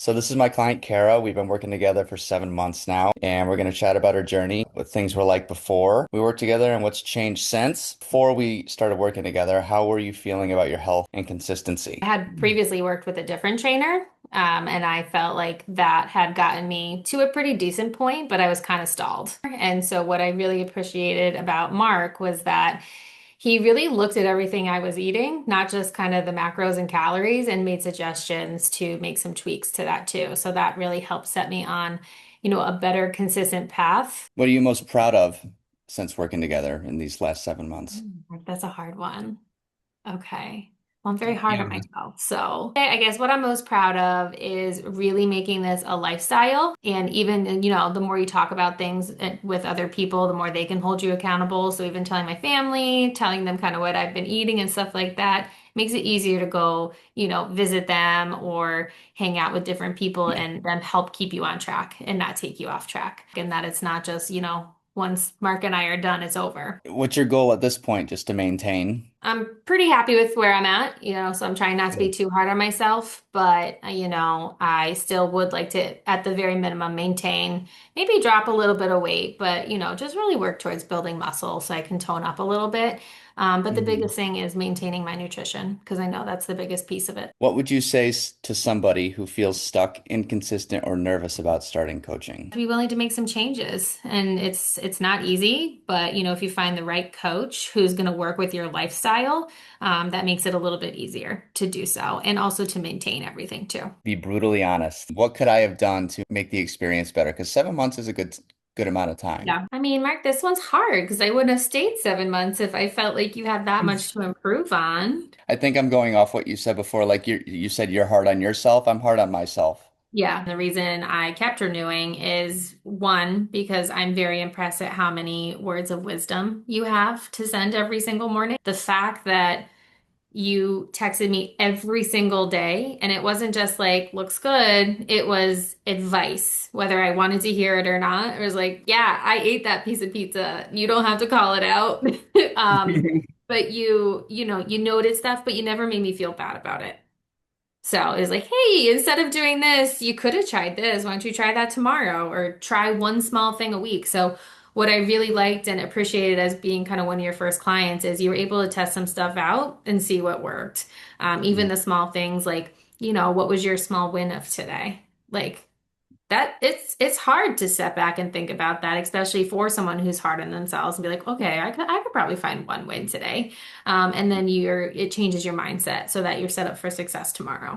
So this is my client, Cara. We've been working together for 7 months now, and we're going to chat about our journey, what things were like before we worked together and what's changed since. Before we started working together, how were you feeling about your health and consistency? I had previously worked with a different trainer, and I felt like that had gotten me to a pretty decent point, but I was kind of stalled. And so, what I really appreciated about Mark was that he really looked at everything I was eating, not just kind of the macros and calories, and made suggestions to make some tweaks to that too. So, that really helped set me on, a better consistent path. What are you most proud of since working together in these last 7 months? That's a hard one. Okay. Well, I'm very hard Yeah. on myself. So I guess what I'm most proud of is really making this a lifestyle. And even, the more you talk about things with other people, the more they can hold you accountable. So even telling my family, telling them kind of what I've been eating and stuff like that makes it easier to go, visit them or hang out with different people and them help keep you on track and not take you off track. And that it's not just, once Mark and I are done, it's over. What's your goal at this point, just to maintain? I'm pretty happy with where I'm at, so I'm trying not to be Good. too hard on myself, but I still would like to, at the very minimum, maintain, maybe drop a little bit of weight, but just really work towards building muscle so I can tone up a little bit. But the Mhm. biggest thing is maintaining my nutrition because I know that's the biggest piece of it. What would you say to somebody who feels stuck, inconsistent, or nervous about starting coaching? Be willing to make some changes, and it's not easy, but if you find the right coach who's going to work with your lifestyle, that makes it a little bit easier to do so and also to maintain everything too. Be brutally honest. What could I have done to make the experience better? Because 7 months is a good amount of time. Yeah, I mean, Mark, this one's hard because I wouldn't have stayed 7 months if I felt like you had that much to improve on. I think I'm going off what you said before. Like you said you're hard on yourself. I'm hard on myself. Yeah, the reason I kept renewing is one, because I'm very impressed at how many words of wisdom you have to send every single morning. The fact that you texted me every single day, and it wasn't just like, looks good, it was advice, whether I wanted to hear it or not. It was like, yeah, I ate that piece of pizza. You don't have to call it out. But you noted stuff, but you never made me feel bad about it. So it was like, hey, instead of doing this, you could have tried this. Why don't you try that tomorrow or try one small thing a week? So what I really liked and appreciated as being kind of one of your first clients is you were able to test some stuff out and see what worked. Even the small things like, what was your small win of today? Like that, it's hard to step back and think about that, especially for someone who's hard on themselves and be like, okay, I could probably find one win today. And then it changes your mindset so that you're set up for success tomorrow.